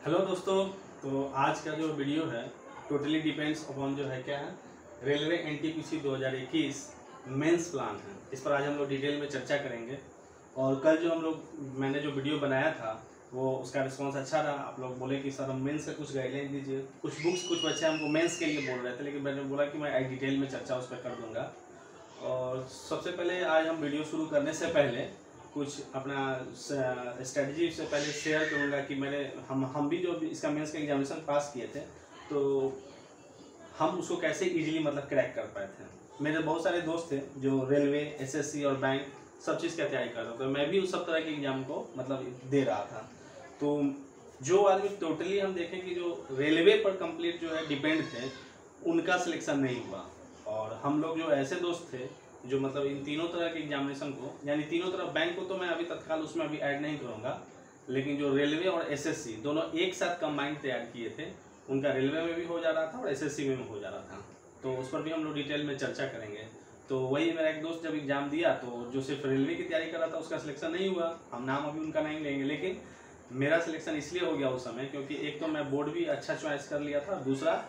Hello दोस्तों। तो आज का जो वीडियो है टोटली डिपेंड्स अपॉन जो है क्या है रेलवे एनटीपीसी 2021 मेंस प्लान है। इस पर आज हम लोग डिटेल में चर्चा करेंगे। और कल जो मैंने जो वीडियो बनाया था वो उसका रिस्पांस अच्छा रहा। आप लोग बोले कि सर हम मेंस का कुछ गाइडलाइन दीजिए। कुछ बच्चे हमको मेंस के लिए बोल रहे थे, लेकिन मैंने बोला कि मैं डिटेल में चर्चा उस पर कर दूँगा। और सबसे पहले आज हम वीडियो शुरू करने से पहले कुछ अपना स्ट्रेटजी से पहले शेयर करूँगा कि हम भी जो इसका मेंस का एग्जामिनेशन पास किए थे तो हम उसको कैसे इजीली मतलब क्रैक कर पाए थे। मेरे बहुत सारे दोस्त थे जो रेलवे, एसएससी और बैंक सब चीज़ का तैयारी कर रहे थे। तो मैं भी उस सब तरह के एग्जाम को मतलब दे रहा था। तो जो आदमी टोटली हम देखें कि जो रेलवे पर कंप्लीट जो है डिपेंड थे, उनका सिलेक्शन नहीं हुआ। और हम लोग जो ऐसे दोस्त थे जो मतलब इन तीनों तरह के एग्जामिनेशन को, यानी तीनों तरह, बैंक को तो मैं अभी तत्काल उसमें अभी ऐड नहीं करूँगा, लेकिन जो रेलवे और एसएससी दोनों एक साथ कंबाइंड तैयार किए थे, उनका रेलवे में भी हो जा रहा था और एसएससी में हो जा रहा था। तो उस पर भी हम लोग डिटेल में चर्चा करेंगे। तो वही मेरा एक दोस्त जब एग्ज़ाम दिया तो जो सिर्फ रेलवे की तैयारी कर रहा था उसका सिलेक्शन नहीं हुआ। हम नाम अभी उनका नहीं लेंगे, लेकिन मेरा सिलेक्शन इसलिए हो गया उस समय क्योंकि एक तो मैं बोर्ड भी अच्छा चॉइस कर लिया था, दूसरा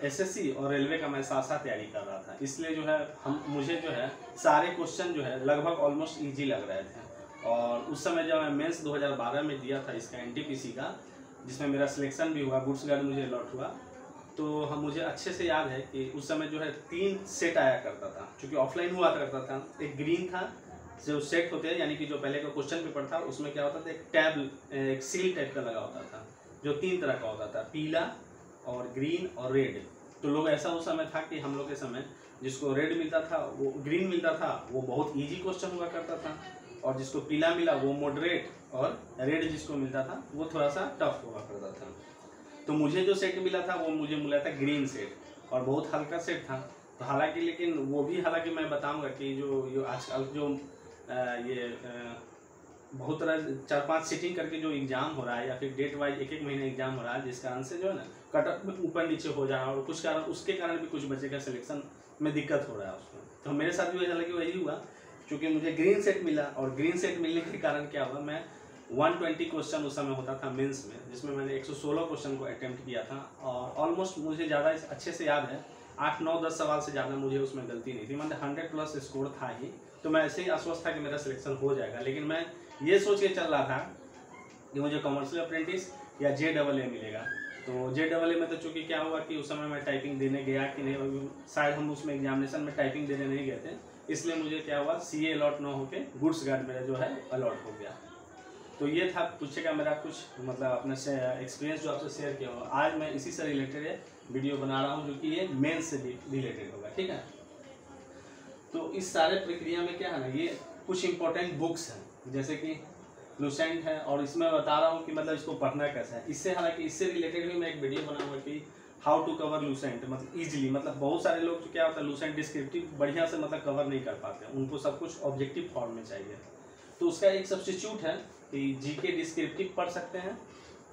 एसएससी और रेलवे का मैं साथ साथ तैयारी कर रहा था। इसलिए जो है मुझे जो है सारे क्वेश्चन जो है लगभग ऑलमोस्ट ईजी लग रहे थे। और उस समय जब मैं मेंस 2012 में दिया था इसका एनटीपीसी का, जिसमें मेरा सिलेक्शन भी हुआ, गुड्स गार्ड मुझे अलॉट हुआ, तो मुझे अच्छे से याद है कि उस समय जो है 3 सेट आया करता था। चूँकि ऑफलाइन हुआ करता था, एक ग्रीन था जो सेट होते हैं, यानी कि जो पहले का क्वेश्चन पेपर था उसमें क्या होता था, एक टैब, एक सील टाइप का लगा होता था जो 3 तरह का होता था, पीला और ग्रीन और रेड। तो लोग ऐसा उस समय था कि हम लोग के समय जिसको रेड मिलता था, वो ग्रीन मिलता था, वो बहुत इजी क्वेश्चन हुआ करता था, और जिसको पीला मिला वो मॉडरेट, और रेड जिसको मिलता था वो थोड़ा सा टफ हुआ करता था। तो मुझे जो सेट मिला था वो मुझे मिला था ग्रीन सेट, और बहुत हल्का सेट था। तो हालांकि लेकिन वो भी, हालांकि मैं बताऊंगा कि जो आजकल जो बहुत तरह 4-5 सीटिंग करके जो एग्जाम हो रहा है, या फिर डेट वाइज एक महीने एग्जाम हो रहा है, जिस कारण से जो है ना कटअप में ऊपर नीचे हो जा रहा है, और कुछ कारण उसके कारण भी कुछ बच्चे का सिलेक्शन में दिक्कत हो रहा है उसमें। तो मेरे साथ भी हालांकि वही हुआ, क्योंकि मुझे ग्रीन सेट मिला, और ग्रीन सेट मिलने के कारण क्या हुआ, मैं 120 क्वेश्चन उस समय होता था मेंस में, जिसमें मैंने 116 क्वेश्चन को अटेम्प्ट किया था। और ऑलमोस्ट मुझे ज़्यादा अच्छे से याद है 8, 9, 10 सवाल से ज़्यादा मुझे उसमें गलती नहीं थी, मतलब 100+ स्कोर था ही। तो मैं ऐसे ही आश्वस्त था कि मेरा सिलेक्शन हो जाएगा। लेकिन मैं ये सोच के चल रहा था कि मुझे कमर्शियल अप्रेंटिस या JAA मिलेगा। तो JAA में तो चूँकि क्या हुआ कि उस समय मैं टाइपिंग देने गया कि नहीं, शायद हम उसमें एग्जामिनेशन में टाइपिंग देने नहीं गए थे, इसलिए मुझे क्या हुआ, CA अलॉट ना होके गुड्स गार्ड मेरा जो है अलॉट हो गया। तो ये था पूछेगा मेरा कुछ मतलब अपना एक्सपीरियंस जो आपसे शेयर किया हुआ। आज मैं इसी से रिलेटेड वीडियो बना रहा हूँ, जो कि ये मेंस से रिलेटेड होगा, ठीक है। तो इस सारे प्रक्रिया में क्या है ना, ये कुछ इंपॉर्टेंट बुक्स हैं, जैसे कि लूसेंट है, और इसमें बता रहा हूँ कि मतलब इसको पढ़ना कैसा है। इससे हालांकि इससे रिलेटेड भी मैं एक वीडियो बनाऊंगा कि हाउ टू कवर लूसेंट, मतलब ईजिली। मतलब बहुत सारे लोग जो क्या होता है, लूसेंट डिस्क्रिप्टिव बढ़िया से मतलब कवर नहीं कर पाते, उनको सब कुछ ऑब्जेक्टिव फॉर्म में चाहिए। तो उसका एक सब्स्टिट्यूट है कि जीके डिस्क्रिप्टिव पढ़ सकते हैं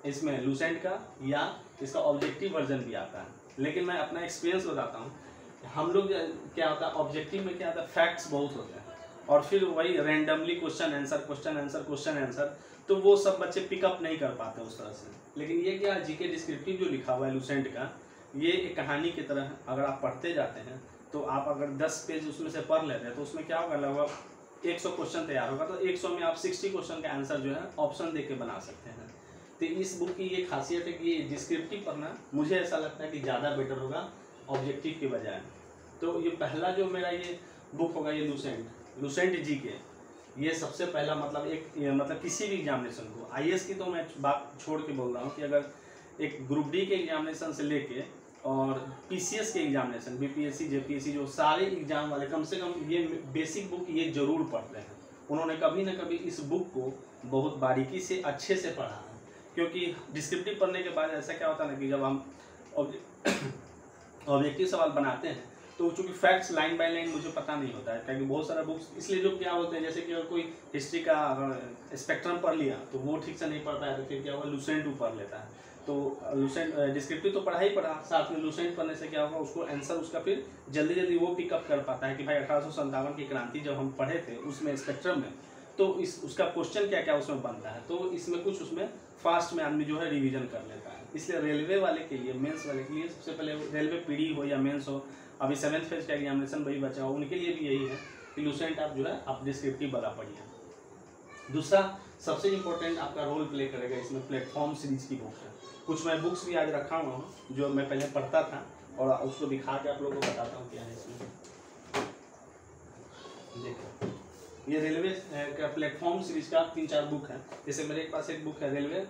इसमें लूसेंट का, या इसका ऑब्जेक्टिव वर्जन भी आता है। लेकिन मैं अपना एक्सपीरियंस बताता हूँ, हम लोग क्या होता है, ऑब्जेक्टिव में क्या होता है, फैक्ट्स बहुत होते हैं, और फिर वही रैंडमली क्वेश्चन आंसर, तो वो सब बच्चे पिकअप नहीं कर पाते उस तरह से। लेकिन ये क्या, जीके डिस्क्रिप्टिव जो लिखा हुआ है लूसेंट का, ये एक कहानी की तरह है। अगर आप पढ़ते जाते हैं तो आप अगर 10 पेज उसमें से पढ़ लेते हैं तो उसमें क्या होगा, लगभग 100 क्वेश्चन तैयार होगा। तो 100 में आप 60 क्वेश्चन का आंसर जो है ऑप्शन दे के बना सकते हैं। तो इस बुक की ये खासियत है कि ये डिस्क्रिप्टिव पढ़ना मुझे ऐसा लगता है कि ज़्यादा बेटर होगा ऑब्जेक्टिव के बजाय। तो ये पहला जो मेरा ये बुक होगा, ये लूसेंट जीके, ये सबसे पहला मतलब मतलब किसी भी एग्जामिनेशन को, IAS की तो मैं बात छोड़ के बोल रहा हूँ कि अगर एक ग्रुप डी के एग्जामिनेशन से लेके और PCS के एग्जामिनेशन, BPSC JPSC, जो सारे एग्जाम वाले कम से कम ये बेसिक बुक ये जरूर पढ़ते हैं। उन्होंने कभी ना कभी इस बुक को बहुत बारीकी से अच्छे से पढ़ा है। क्योंकि डिस्क्रिप्टिव पढ़ने के बाद ऐसा क्या होता है ना कि जब हम ऑब्जेक्टिव सवाल बनाते हैं तो चूँकि फैक्ट्स लाइन बाय लाइन मुझे पता नहीं होता है, क्योंकि बहुत सारा बुक्स इसलिए जो क्या होते हैं, जैसे कि अगर कोई हिस्ट्री का स्पेक्ट्रम पढ़ लिया तो वो ठीक से नहीं पढ़ पाया, तो फिर क्या हुआ, लूसेंट पढ़ लेता है। तो लूसेंट डिस्क्रिप्टिव तो पढ़ा ही पढ़ा, साथ में लूसेंट पढ़ने से क्या होगा, उसको आंसर उसका फिर जल्दी जल्दी वो पिकअप कर पाता है कि भाई 1857 की क्रांति जब हम पढ़े थे उसमें स्पेक्ट्रम में, तो उसका क्वेश्चन क्या क्या उसमें बनता है, तो इसमें कुछ उसमें फास्ट में आदमी जो है रिवीजन कर लेता है। इसलिए रेलवे वाले के लिए, मेंस वाले के लिए सबसे पहले रेलवे पीडी हो या मेंस हो, अभी 7th फेज का एग्जामिनेशन वही बचा हो, उनके लिए भी यही है कि लूसेंट आप जो है आप डिस्क्रिप्टिव वाला पढ़िए। दूसरा सबसे इम्पोर्टेंट आपका रोल प्ले करेगा इसमें प्लेटफॉर्म सीरीज की बुक है। कुछ मैं बुक्स भी आज रखा हुआ हूँ जो मैं पहले पढ़ता था और उसको दिखा के आप लोगों को बताता हूँ क्या है इसमें। देखो ये रेलवे का प्लेटफॉर्म सीरीज का 3-4 बुक है। जैसे मेरे पास एक बुक है रेलवे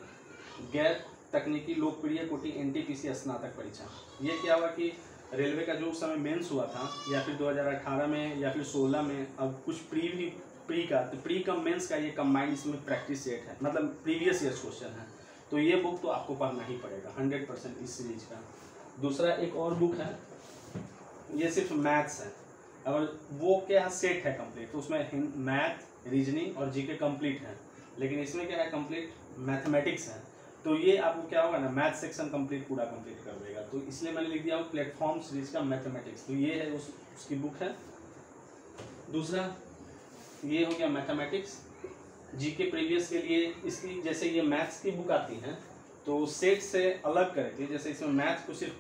गैर तकनीकी लोकप्रिय कोटि NTPC स्नातक परीक्षा। ये क्या हुआ कि रेलवे का जो उस समय मेंस हुआ था या फिर 2018 में या फिर 16 में, अब कुछ प्री कम मेंस का ये कंबाइंड इसमें प्रैक्टिस सेट है, मतलब प्रीवियस ईयर्स क्वेश्चन है। तो ये बुक तो आपको पढ़ना ही पड़ेगा 100% इस सीरीज का। दूसरा एक और बुक है, ये सिर्फ मैथ्स है, और वो क्या सेट है कंप्लीट, तो उसमें मैथ, रीजनिंग और जीके कंप्लीट है। लेकिन इसमें क्या है कंप्लीट मैथमेटिक्स है, तो ये आपको क्या होगा ना मैथ सेक्शन कंप्लीट पूरा कंप्लीट कर देगा। तो इसलिए मैंने लिख दिया हूँ प्लेटफॉर्म सीरीज का मैथमेटिक्स, तो ये है उसकी बुक है। दूसरा ये हो गया मैथमेटिक्स। जीके प्रीवियस के लिए इसकी जैसे ये मैथ्स की बुक आती है तो सेट से अलग करके, जैसे इसमें मैथ्स को सिर्फ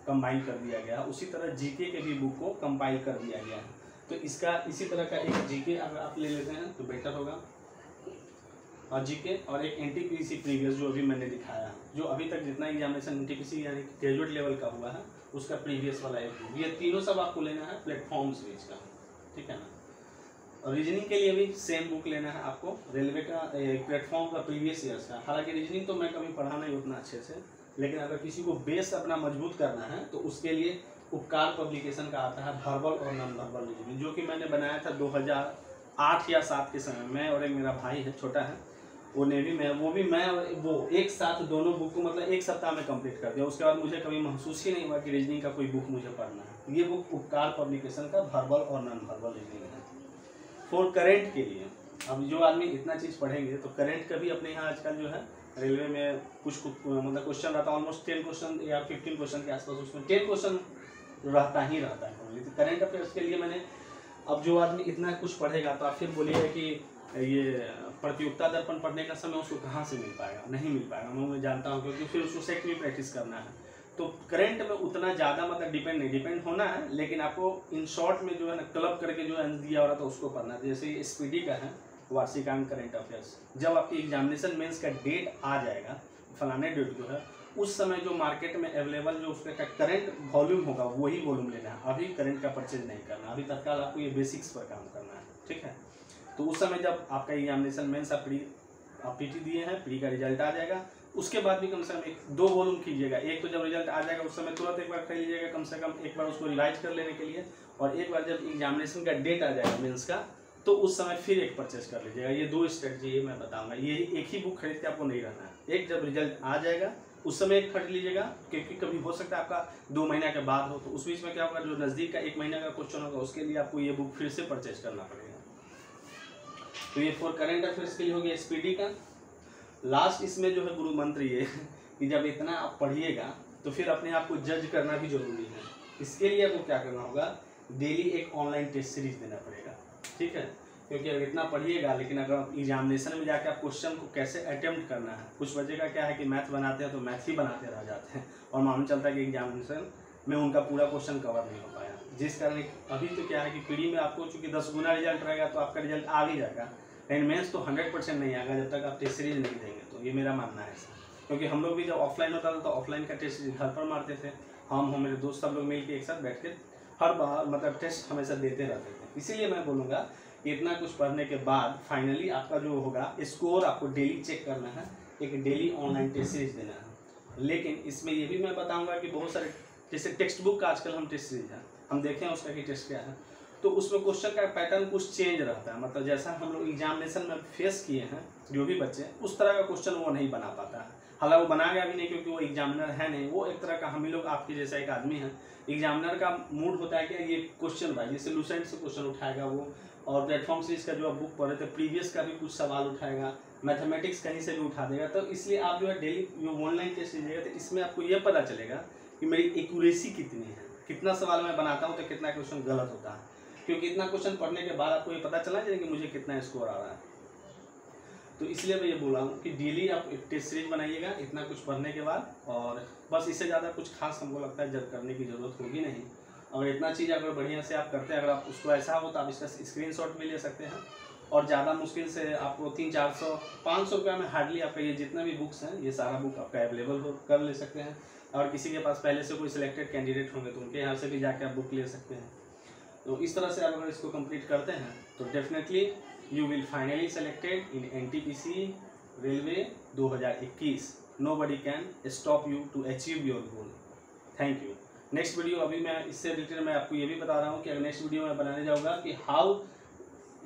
कंबाइन कर दिया गया, उसी तरह जीके के भी बुक को कंपाइल कर दिया गया है। तो इसका इसी तरह का एक जीके अगर आप ले लेते हैं तो बेटर होगा, और जीके और एक NTPC प्रीवियस जो अभी मैंने दिखाया, जो अभी तक जितना एग्जामिनेशन NTPC यानी ग्रेजुएट लेवल का हुआ है उसका प्रीवियस वाला एक बुक, ये तीनों सब आपको लेना है प्लेटफॉर्म सीरीज का, ठीक है ना। और रीजनिंग के लिए भी सेम बुक लेना है आपको, रेलवे का प्लेटफॉर्म का प्रीवियस ईयर्स का। हालांकि रीजनिंग तो मैं कभी पढ़ा नहीं उतना अच्छे से, लेकिन अगर किसी को बेस अपना मजबूत करना है तो उसके लिए उपकार पब्लिकेशन का आता है वर्बल और नॉन वर्बल रीजनिंग, जो कि मैंने बनाया था 2008 या 7 के समय में, और एक मेरा भाई है छोटा है वो नेवी में, वो भी मैं और वो एक साथ दोनों बुक को मतलब एक सप्ताह में कंप्लीट कर दिया। उसके बाद मुझे कभी महसूस ही नहीं हुआ कि रीजनिंग का कोई बुक मुझे पढ़ना है। ये बुक उपकार पब्लिकेशन का वर्बल और नॉन वर्बल रीजनिंग है। फॉर करेंट के लिए, अब जो आदमी इतना चीज़ पढ़ेंगे तो करेंट का भी अपने यहाँ आजकल जो है रेलवे में कुछ मतलब क्वेश्चन रहता है, ऑलमोस्ट 10 क्वेश्चन या 15 क्वेश्चन के आसपास, उसमें 10 क्वेश्चन रहता ही रहता है। तो करेंट अफेयर्स के लिए मैंने, अब जो आदमी इतना कुछ पढ़ेगा तो आप फिर बोलिएगा कि ये प्रतियोगिता दर्पण पढ़ने का समय उसको कहाँ से मिल पाएगा, नहीं मिल पाएगा। मैं जानता हूँ क्योंकि फिर उसको सेट भी प्रैक्टिस करना है। तो करंट में उतना ज़्यादा मतलब डिपेंड होना है, लेकिन आपको इन शॉर्ट में जो है ना क्लब करके जो आंसर दिया हो रहा था उसको पढ़ना है। जैसे SPD का है वार्षिकांक करंट अफेयर्स, जब आपकी एग्जामिनेशन मेंस का डेट आ जाएगा फलाने डेट जो है, उस समय जो मार्केट में अवेलेबल जो उसका करंट वॉल्यूम होगा वही वॉल्यूम लेना है, अभी करंट का परचेज नहीं करना, अभी तत्काल आपको ये बेसिक्स पर काम करना है, ठीक है। तो उस समय जब आपका एग्जामिनेशन मेंस आप PT दिए हैं, प्री का रिजल्ट आ जाएगा, उसके बाद भी कम से कम 2 वॉल्यूम कीजिएगा। एक तो जब रिजल्ट आ जाएगा उस समय तुरंत एक बार खरीद लीजिएगा, कम से कम एक बार उसको रिवाइज कर लेने के लिए, और एक बार जब एग्जामिनेशन का डेट आ जाएगा मेंस का तो उस समय फिर एक परचेस कर लीजिएगा। ये 2 स्ट्रेटजी ये मैं बताऊंगा, ये एक ही बुक खरीद के आपको नहीं रहना है। एक जब रिजल्ट आ जाएगा उस समय एक खरीद लीजिएगा, क्योंकि कभी हो सकता है आपका 2 महीना के बाद हो, तो उस बीच में क्या होगा, जो नज़दीक का 1 महीना का क्वेश्चन होगा उसके लिए आपको ये बुक फिर से परचेज करना पड़ेगा। तो ये फॉर करंट अफेयर्स के लिए हो गया SPD का। लास्ट इसमें जो है गुरु मंत्र ये कि जब इतना आप पढ़िएगा तो फिर अपने आप को जज करना भी जरूरी है। इसके लिए आपको क्या करना होगा, डेली एक ऑनलाइन टेस्ट सीरीज देना पड़ेगा, ठीक है। क्योंकि अगर इतना पढ़िएगा, लेकिन अगर एग्जामिनेशन में जाकर आप क्वेश्चन को कैसे अटेम्प्ट करना है, कुछ बच्चे का क्या है कि मैथ बनाते हैं तो मैथ ही बनाते रह जाते हैं और मालूम चलता है कि एग्जामिनेशन में उनका पूरा क्वेश्चन कवर नहीं हो पाया, जिस कारण अभी तो क्या है कि पीडी में आपको चूंकि 10 गुना रिजल्ट रहेगा तो आपका रिजल्ट आ भी जाएगा, लेकिन मेंस तो 100% नहीं आएगा जब तक आप टेस्ट सीरीज नहीं देंगे। तो ये मेरा मानना है ऐसा, क्योंकि हम लोग भी जब ऑफलाइन होता था तो ऑफलाइन का टेस्ट घर पर मारते थे, हम मेरे दोस्त सब लोग मिल के एक साथ बैठ के हर बार मतलब टेस्ट हमेशा देते रहते थे। इसीलिए मैं बोलूँगा कि इतना कुछ पढ़ने के बाद फाइनली आपका जो होगा स्कोर आपको डेली चेक करना है, एक डेली ऑनलाइन टेस्ट सीरीज देना है। लेकिन इसमें ये भी मैं बताऊँगा कि बहुत सारे जैसे टेक्स्ट बुक का आजकल हम टेस्ट सीरीज है, हम देखें उसका कि टेस्ट क्या है, तो उसमें क्वेश्चन का पैटर्न कुछ चेंज रहता है, मतलब जैसा हम लोग एग्जामिनेशन में फेस किए हैं जो भी बच्चे, उस तरह का क्वेश्चन वो नहीं बना पाता है। हालांकि वो बनाएगा भी नहीं क्योंकि वो एग्जामिनर है नहीं, वो एक तरह का हम ही लोग आपके जैसा एक आदमी है। एग्जामिनर का मूड होता है कि ये क्वेश्चन भाई जैसे लूसेंट से क्वेश्चन उठाएगा वो, और प्लेटफॉर्म सीरीज का जो आप बुक पढ़े थे प्रीवियस का भी कुछ सवाल उठाएगा, मैथमेटिक्स कहीं से भी उठा देगा। तो इसलिए आप जो है डेली जो ऑनलाइन टेस्ट लीजिएगा तो इसमें आपको ये पता चलेगा कि मेरी एक्यूरेसी कितनी है, कितना सवाल मैं बनाता हूँ तो कितना क्वेश्चन गलत होता है। क्योंकि इतना क्वेश्चन पढ़ने के बाद आपको ये पता चला जाए कि मुझे कितना स्कोर आ रहा है। तो इसलिए मैं ये बोल रहा हूँ कि डेली आप एक टेस्ट सीरीज बनाइएगा इतना कुछ पढ़ने के बाद, और बस इससे ज़्यादा कुछ खास हमको लगता है जब करने की ज़रूरत होगी नहीं। अगर इतना चीज़ अगर बढ़िया से आप करते हैं, अगर आप उसको ऐसा हो तो आप इसका स्क्रीनशॉट भी ले सकते हैं। और ज़्यादा मुश्किल से आपको 300-400-500 रुपये में हार्डली आपका ये जितना भी बुक्स हैं ये सारा बुक आपका अवेलेबल कर ले सकते हैं। और किसी के पास पहले से कोई सिलेक्टेड कैंडिडेट होंगे तो उनके यहाँ से भी जाके आप बुक ले सकते हैं। तो इस तरह से आप अगर इसको कंप्लीट करते हैं तो definitely you will finally selected in NTPC railway 2021। Nobody can stop you to achieve your goal. Thank you. Next video अभी मैं इससे रिलेटेड मैं आपको ये भी बता रहा हूँ कि अगर नेक्स्ट वीडियो में बनाने जाऊँगा कि हाउ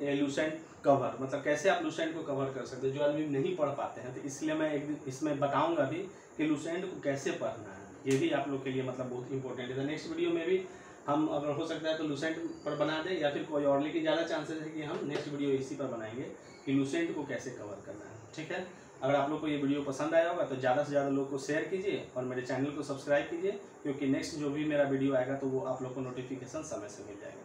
लूसेंट कवर, मतलब कैसे आप लूसेंट को कवर कर सकते हैं जो आदमी नहीं पढ़ पाते हैं। तो इसलिए मैं एक दिन इसमें बताऊँगा भी कि लूसेंट को कैसे पढ़ना है, ये भी आप लोग के लिए मतलब बहुत इंपॉर्टेंट है। तो नेक्स्ट वीडियो में भी हम अगर हो सकता है तो लूसेंट पर बना दें या फिर कोई और, लेकिन ज़्यादा चांसेस है कि हम नेक्स्ट वीडियो इसी पर बनाएंगे कि लूसेंट को कैसे कवर करना है। ठीक है, अगर आप लोग को ये वीडियो पसंद आया होगा तो ज़्यादा से ज़्यादा लोग को शेयर कीजिए और मेरे चैनल को सब्सक्राइब कीजिए, क्योंकि नेक्स्ट जो भी मेरा वीडियो आएगा तो वो आप लोग को नोटिफिकेशन समय से मिल जाएगा।